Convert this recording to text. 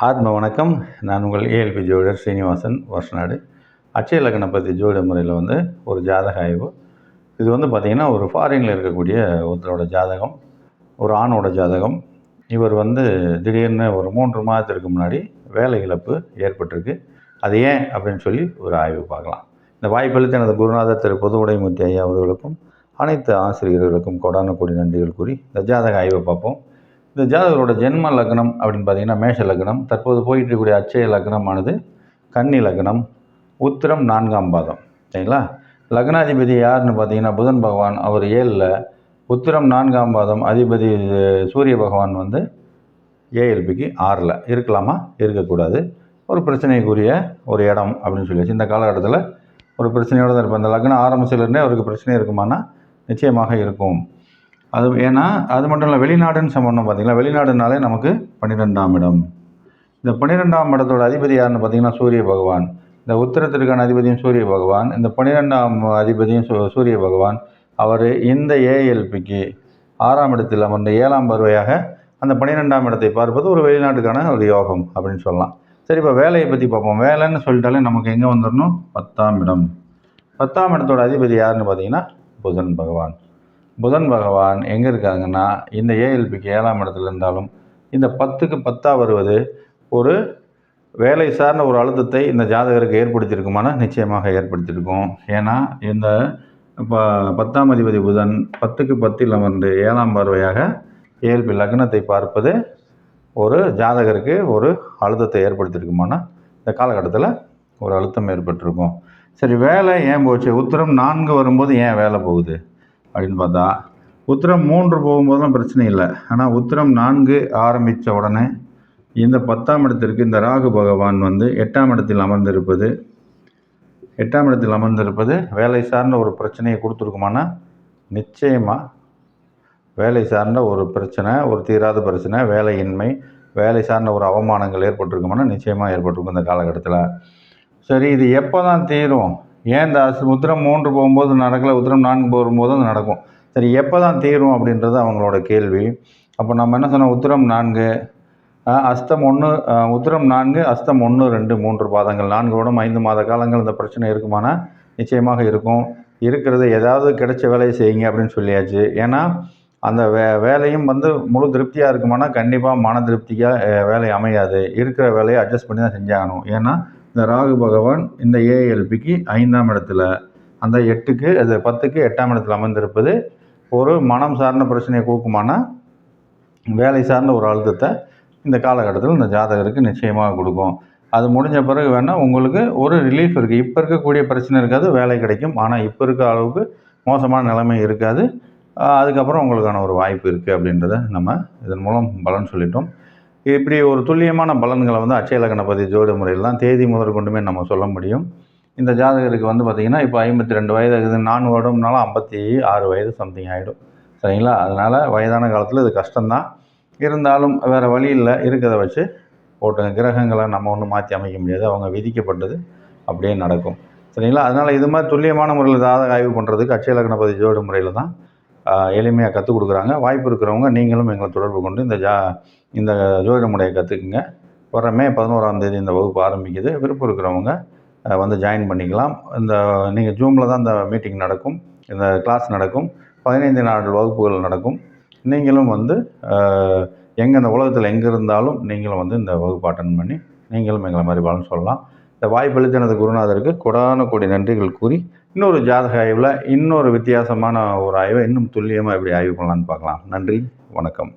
ஆத்ம வணக்கம். நான் உங்கள் ஏஎல்பி ஜோதிடர் ஸ்ரீனிவாசன் வருஷநாடு. அட்சய லக்னம் பற்றி ஜோதிட முறையில் ஒரு ஜாதக ஆய்வு. இது பார்த்திங்கன்னா ஒரு ஃபாரினில் இருக்கக்கூடிய ஒருத்தரோட ஜாதகம், ஒரு ஆணோட ஜாதகம். இவர் திடீர்னு ஒரு 3 மாதத்திற்கு முன்னாடி வேலை இழப்பு ஏற்பட்டிருக்கு. அது ஏன் அப்படின்னு சொல்லி ஒரு ஆய்வு பார்க்கலாம். இந்த வாய்ப்பளித்த எனது குருநாதர் திரு பொதுவுடைமூர்த்தி ஐயா அவர்களுக்கும் அனைத்து ஆசிரியர்களுக்கும் கோடான கோடி நன்றிகள் கூறி இந்த ஜாதக ஆய்வை பார்ப்போம். இந்த ஜாதகரோட ஜென்ம லக்னம் அப்படின்னு பார்த்தீங்கன்னா மேஷ லக்னம். தற்போது போயிட்டு இருக்கக்கூடிய அட்சய லக்னமானது கன்னி லக்னம், உத்திரம் 4ஆம் பாதம். சரிங்களா? லக்னாதிபதி யாருன்னு பார்த்தீங்கன்னா புதன் பகவான். அவர் 7ல், உத்திரம் 4ஆம் பாதம் அதிபதி சூரிய பகவான் ஏஎல்பிக்கு 6ல். இருக்கலாமா? இருக்கக்கூடாது. ஒரு பிரச்சனைக்குரிய ஒரு இடம் அப்படின்னு சொல்லியாச்சு. இந்த காலகட்டத்தில் ஒரு பிரச்சனையோடு தான் இருப்பார். இந்த லக்னம் ஆரம்பிச்சிலேருந்தே அவருக்கு பிரச்சனை இருக்குமானா நிச்சயமாக இருக்கும். அது ஏன்னா அது மட்டும் இல்லை, வெளிநாடுன்னு சொன்னோம் பார்த்திங்களா. வெளிநாடுனாலே நமக்கு 12ஆம் இடம். இந்த 12ஆம் இடத்தோட அதிபதி யாருன்னு பார்த்திங்கன்னா சூரிய பகவான். இந்த உத்திரத்திற்கான அதிபதியும் சூரிய பகவான், இந்த 12ஆம் அதிபதியும் சூரிய பகவான். அவர் இந்த ஏஎல்பிக்கு 6ஆம் இடத்தில் அமர்ந்த 7ஆம் பார்வையாக அந்த 12ஆம் இடத்தை பார்ப்பது ஒரு வெளிநாட்டுக்கான ஒரு யோகம் அப்படின்னு சொல்லலாம். சரி, இப்போ வேலையை பற்றி பார்ப்போம். வேலைன்னு சொல்லிட்டாலே நமக்கு எங்கே வந்துடணும்? 10ஆம் இடம். 10ஆம் இடத்தோட அதிபதி யாருன்னு பார்த்தீங்கன்னா புதன் பகவான். புதன் பகவான் எங்கே இருக்காங்கன்னா இந்த ஏஎல்பிக்கு 7ஆம் இடத்துல இருந்தாலும் இந்த 10க்கு 10ஆக வருவது ஒரு வேலை சார்ந்த ஒரு அழுத்தத்தை இந்த ஜாதகருக்கு ஏற்படுத்தியிருக்குமானா நிச்சயமாக ஏற்படுத்தியிருக்கும். ஏன்னா இந்த 10ஆம் அதிபதி புதன் 10க்கு 10ல் அமர்ந்து 7ஆம் பார்வையாக ஏஎல்பி லக்னத்தை பார்ப்பது ஒரு ஜாதகருக்கு ஒரு அழுத்தத்தை ஏற்படுத்தியிருக்குமானா இந்த காலகட்டத்தில் ஒரு அழுத்தம் ஏற்பட்டிருக்கும். சரி, வேலை ஏன் போச்சு? உத்திரம் 4 வரும்போது ஏன் வேலை போகுது அப்படின்னு பார்த்தா, உத்திரம் 3 போகும்போதெல்லாம் பிரச்சனை இல்லை. ஆனால் உத்திரம் 4 ஆரம்பித்த உடனே இந்த 10ஆம் இடத்திற்கு இந்த ராகு பகவான் 8ஆம் இடத்தில் அமர்ந்திருப்பது வேலை சார்ந்த ஒரு பிரச்சனையை கொடுத்துருக்குமானா நிச்சயமாக வேலை சார்ந்த ஒரு பிரச்சனை, ஒரு தீராத பிரச்சனை, வேலையின்மை, வேலை சார்ந்த ஒரு அவமானங்கள் ஏற்பட்டிருக்குமானா நிச்சயமாக ஏற்பட்டிருக்கும் இந்த காலகட்டத்தில். சரி, இது எப்போ தான் தீரும்? ஏன் இந்த உத்திரம் 3 போகும்போது நடக்கலை, உத்திரம் 4 போகும்போது அது நடக்கும். சரி, எப்போ தான் தீரும் அப்படின்றது அவங்களோட கேள்வி. அப்போ நம்ம என்ன சொன்னோம்? உத்திரம் 4 அஸ்தம் 1, உத்திரம் 4 அஸ்தம் 1, 2, 3 பாதங்கள் 4 வருடம் 5 மாத காலங்கள் இந்த பிரச்சனை இருக்குமானா நிச்சயமாக இருக்கும். இருக்கிறது ஏதாவது கிடைச்ச வேலையை செய்யுங்க அப்படின்னு சொல்லியாச்சு. ஏன்னா அந்த வேலையும் முழு திருப்தியாக இருக்குமானா கண்டிப்பாக மன திருப்தியாக வேலை அமையாது. இருக்கிற வேலையை அட்ஜஸ்ட் பண்ணி தான் செஞ்சாகணும். ஏன்னா இந்த ராகு பகவான் இந்த ஏஎல்பிக்கு 5ஆம் இடத்துல, அந்த 10க்கு 8ஆம் இடத்துல அமர்ந்திருப்பது ஒரு மனம் சார்ந்த பிரச்சனையை கொடுக்குமானா வேலை சார்ந்த ஒரு அழுத்தத்தை இந்த காலகட்டத்தில் இந்த ஜாதகருக்கு நிச்சயமாக கொடுக்கும். அது முடிஞ்ச பிறகு வேணால் உங்களுக்கு ஒரு ரிலீஃப் இருக்குது. இப்போ இருக்கக்கூடிய பிரச்சனை இருக்காது, வேலை கிடைக்கும். ஆனால் இப்போ இருக்க அளவுக்கு மோசமான நிலைமை இருக்காது. அதுக்கப்புறம் உங்களுக்கான ஒரு வாய்ப்பு இருக்குது அப்படின்றத நம்ம இதன் மூலம் பலன் சொல்லிட்டோம். இப்படி ஒரு துல்லியமான பலன்களை அட்சய லக்ன பற்றி ஜோதிட முறையில் தான் தேதி முதற்கொண்டுமே நம்ம சொல்ல முடியும். இந்த ஜாதகருக்கு பார்த்திங்கன்னா இப்போ 52 வயது ஆகுது. 4 வருடம்னாலும் 56 வயது சம்திங் ஆகிடும். சரிங்களா? அதனால் வயதான காலத்தில் இது கஷ்டம்தான். இருந்தாலும் வேறு வழி இல்லை, இருக்கிறத வச்சு போட்டுங்க. கிரகங்களை நம்ம ஒன்றும் மாற்றி அமைக்க முடியாது, அவங்க விதிக்கப்பட்டது அப்படியே நடக்கும். சரிங்களா? அதனால் இது மாதிரி துல்லியமான முறையில் ஜாதக ஆய்வு பண்ணுறதுக்கு அட்சய லக்ன பற்றி ஜோதிட முறையில் தான் எளிமையாக கற்றுக் கொடுக்குறாங்க. வாய்ப்பு இருக்கிறவங்க நீங்களும் எங்களை தொடர்பு கொண்டு இந்த ஜோதிட முறையை கற்றுக்குங்க. வர மே 11ஆம் தேதி இந்த வகுப்பு ஆரம்பிக்குது. விருப்பம் இருக்கிறவங்க ஜாயின் பண்ணிக்கலாம். நீங்கள் ஜூமில் தான் இந்த மீட்டிங் நடக்கும், இந்த கிளாஸ் நடக்கும். 15 நாள் வகுப்புகள் நடக்கும். நீங்களும் எங்கே இந்த உலகத்தில் எங்கே இருந்தாலும் நீங்களும் இந்த வகுப்பு அட்டன் பண்ணி நீங்களும் எங்களை மாதிரி பலன் சொல்லலாம். இந்த வாய்ப்பளித்த எனது குருநாதருக்கு கொடான கோடி நன்றிகள் கூறி இன்னொரு ஜாதக ஆய்வில் இன்னொரு வித்தியாசமான ஒரு ஆய்வை இன்னும் துல்லியமாக எப்படி ஆய்வு பண்ணலான்னு பார்க்கலாம். நன்றி, வணக்கம்.